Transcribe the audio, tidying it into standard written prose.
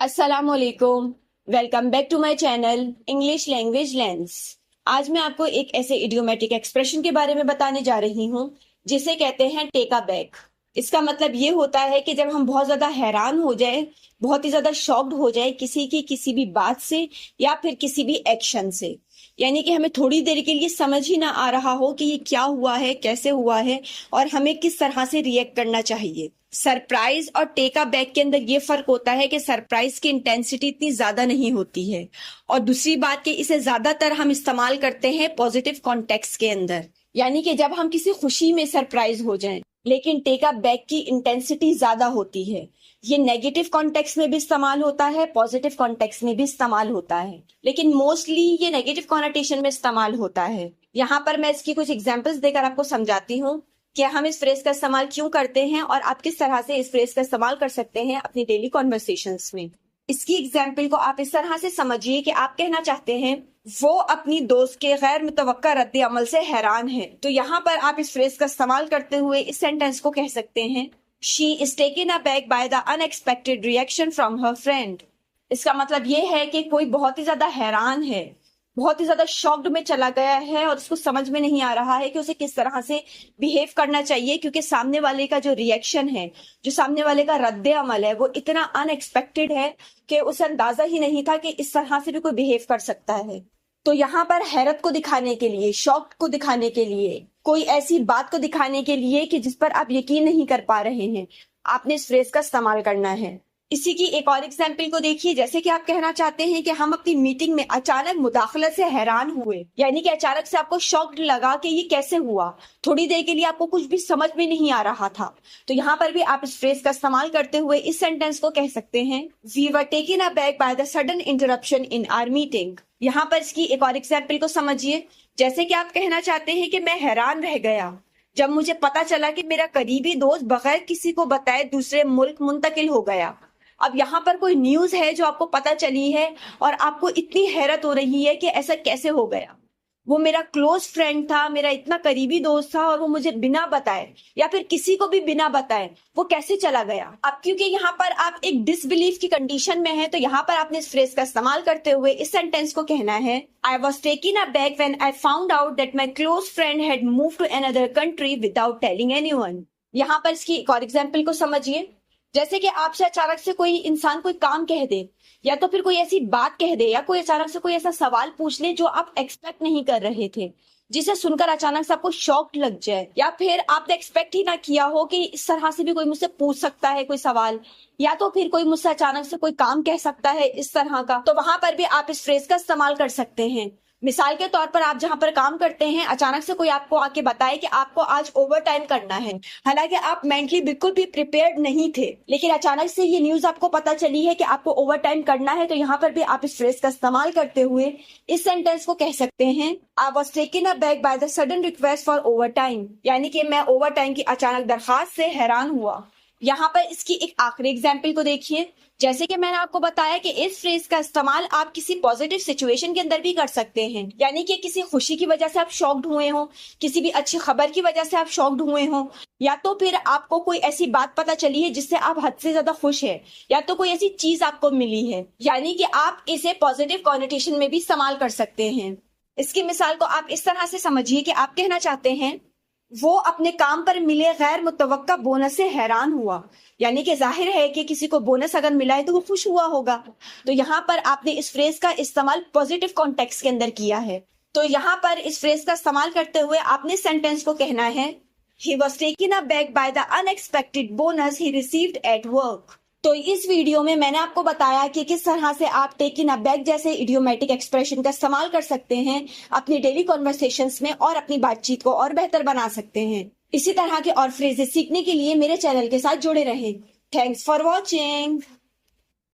السلام علیکم، welcome back to my channel English Language Lens. آج میں آپ کو ایک ایسے ایڈیومیٹک ایکسپریشن کے بارے میں بتانے جا رہی ہوں جسے کہتے ہیں ٹیک اے بیک۔ اس کا مطلب یہ ہوتا ہے کہ جب ہم بہت زیادہ حیران ہو جائے، بہت ہی زیادہ شاکڈ ہو جائے کسی کی کسی بھی بات سے یا پھر کسی بھی ایکشن سے، یعنی کہ ہمیں تھوڑی دیر کے لیے سمجھ ہی نہ آ رہا ہو کہ یہ کیا ہوا ہے، کیسے ہوا ہے اور ہمیں کس طرح سے ریئیکٹ کرنا چاہیے۔ سرپرائز اور ٹیک اے بیک کے اندر یہ فرق ہوتا ہے کہ سرپرائز کی انٹینسٹی اتنی زیادہ نہیں ہوتی ہے، اور دوسری بات کہ اسے زیادہ تر ہم استعمال کرتے ہیں پوزیٹیو کانٹیکسٹ کے اندر، یعنی کہ جب ہم کسی خوشی میں سرپرائز ہو جائیں۔ لیکن ٹیک اے بیک کی انٹینسٹی زیادہ ہوتی ہے، یہ نیگیٹو کانٹیکسٹ میں بھی استعمال ہوتا ہے، پوزیٹیو کانٹیکسٹ میں بھی استعمال ہوتا ہے، لیکن موسٹلی یہ نیگیٹو کونوٹیشن میں استعمال ہوتا ہے۔ یہاں پر میں اس کی کچھ ایگزامپلس دے کر آپ کو سمجھاتی ہوں کہ ہم اس فریز کا استعمال کیوں کرتے ہیں اور آپ کس طرح سے اس فریز کا استعمال کر سکتے ہیں اپنی ڈیلی کنورسیشنز میں۔ اس کی ایگزامپل کو آپ اس طرح سے سمجھیے کہ آپ کہنا چاہتے ہیں وہ اپنی دوست کے غیر متوقع رد عمل سے حیران ہے، تو یہاں پر آپ اس فریز کا استعمال کرتے ہوئے اس سینٹینس کو کہہ سکتے ہیں She is taken aback by the unexpected reaction from her friend۔ اس کا مطلب یہ ہے کہ کوئی بہت ہی زیادہ حیران ہے، بہت ہی زیادہ شاکڈ میں چلا گیا ہے اور اس کو سمجھ میں نہیں آ رہا ہے کہ اسے کس طرح سے بیہیو کرنا چاہیے، کیونکہ سامنے والے کا جو ریئیکشن ہے، جو سامنے والے کا رد عمل ہے، وہ اتنا ان ایکسپیکٹڈ ہے کہ اسے اندازہ ہی نہیں تھا کہ اس طرح سے بھی کوئی بیہیو کر سکتا ہے۔ تو یہاں پر حیرت کو دکھانے کے لیے، شوق کو دکھانے کے لیے، کوئی ایسی بات کو دکھانے کے لیے کہ جس پر آپ یقین نہیں کر پا رہے ہیں، آپ نے اس فریز کا استعمال کرنا ہے۔ اسی کی ایک اور ایگزامپل کو دیکھیے، جیسے کہ آپ کہنا چاہتے ہیں کہ ہم اپنی میٹنگ میں اچانک مداخلت سے حیران ہوئے، یعنی کہ اچانک سے آپ کو شاکڈ لگا کہ یہ کیسے ہوا، تھوڑی دیر کے لیے آپ کو کچھ بھی سمجھ میں نہیں آ رہا تھا، تو یہاں پر بھی آپ اس فریز کا استعمال کرتے ہوئے اس سینٹینس کو کہہ سکتے ہیں We were taken aback by the sudden interruption in our meeting۔ یہاں پر اس کی ایک اور ایگزامپل کو سمجھیے، جیسے کہ آپ کہنا چاہتے ہیں کہ میں حیران رہ گیا جب مجھے پتا چلا کہ میرا قریبی دوست بغیر کسی کو بتائے دوسرے ملک منتقل ہو گیا۔ اب یہاں پر کوئی نیوز ہے جو آپ کو پتا چلی ہے اور آپ کو اتنی حیرت ہو رہی ہے کہ ایسا کیسے ہو گیا، وہ میرا کلوز فرینڈ تھا، میرا اتنا قریبی دوست تھا، اور وہ مجھے بنا بتائے یا پھر کسی کو بھی بنا بتائے وہ کیسے چلا گیا۔ اب کیونکہ یہاں پر آپ ایک ڈس بلیف کی کنڈیشن میں ہیں، تو یہاں پر آپ نے اس فریز کا استعمال کرتے ہوئے اس سینٹینس کو کہنا ہے I was taken aback when I found out that my close friend had moved to another country without telling anyone۔ یہاں پر اس کی ایک اور ایگزامپل کو سمجھیے، جیسے کہ آپ سے اچانک سے کوئی انسان کوئی کام کہہ دے، یا تو پھر کوئی ایسی بات کہہ دے، یا کوئی اچانک سے کوئی ایسا سوال پوچھ لے جو آپ ایکسپیکٹ نہیں کر رہے تھے، جسے سن کر اچانک سے آپ کو شاک لگ جائے، یا پھر آپ نے ایکسپیکٹ ہی نہ کیا ہو کہ اس طرح سے بھی کوئی مجھ سے پوچھ سکتا ہے کوئی سوال، یا تو پھر کوئی مجھ سے اچانک سے کوئی کام کہہ سکتا ہے اس طرح کا، تو وہاں پر بھی آپ اس فریز کا استعمال کر سکتے ہیں۔ مثال کے طور پر آپ جہاں پر کام کرتے ہیں، اچانک سے کوئی آپ کو آ کے بتائے کہ آپ کو آج اوور ٹائم کرنا ہے، حالانکہ آپ مینٹلی بالکل بھی پریپیئرڈ نہیں تھے، لیکن اچانک سے یہ نیوز آپ کو پتا چلی ہے کہ آپ کو اوور ٹائم کرنا ہے، تو یہاں پر بھی آپ اس فریز کا استعمال کرتے ہوئے اس سینٹینس کو کہہ سکتے ہیں I was taken aback by the sudden request for overtime، یعنی کہ میں اوور ٹائم کی اچانک درخواست سے حیران ہوا۔ یہاں پر اس کی ایک آخری ایگزامپل کو دیکھیے، جیسے کہ میں نے آپ کو بتایا کہ اس فریز کا استعمال آپ کسی پوزیٹیو سچویشن کے اندر بھی کر سکتے ہیں، یعنی کہ کسی خوشی کی وجہ سے آپ شاکڈ ہوئے ہوں، کسی بھی اچھی خبر کی وجہ سے آپ شاکڈ ہوئے ہوں، یا تو پھر آپ کو کوئی ایسی بات پتا چلی ہے جس سے آپ حد سے زیادہ خوش ہیں، یا تو کوئی ایسی چیز آپ کو ملی ہے، یعنی کہ آپ اسے پوزیٹیو کونوٹیشن میں بھی استعمال کر سکتے ہیں۔ اس کی مثال کو آپ اس طرح سے سمجھیے کہ آپ کہنا چاہتے ہیں وہ اپنے کام پر ملے غیر متوقع بونس سے حیران ہوا، یعنی کہ ظاہر ہے کہ کسی کو بونس اگر ملا ہے تو وہ خوش ہوا ہوگا، تو یہاں پر آپ نے اس فریز کا استعمال پوزیٹیو کانٹیکسٹ کے اندر کیا ہے۔ تو یہاں پر اس فریز کا استعمال کرتے ہوئے آپ نے سینٹینس کو کہنا ہے He was taken aback by the unexpected bonus he received at work۔ تو اس ویڈیو میں نے آپ کو بتایا کہ کس طرح سے آپ ٹیکن ابیک جیسے ایڈیومیٹک ایکسپریشن کا استعمال کر سکتے ہیں اپنی ڈیلی کنورسیشنز میں اور اپنی بات چیت کو اور بہتر بنا سکتے ہیں۔ اسی طرح کے اور فریزز سیکھنے کے لیے میرے چینل کے ساتھ جڑے رہیں۔ Thanks for watching.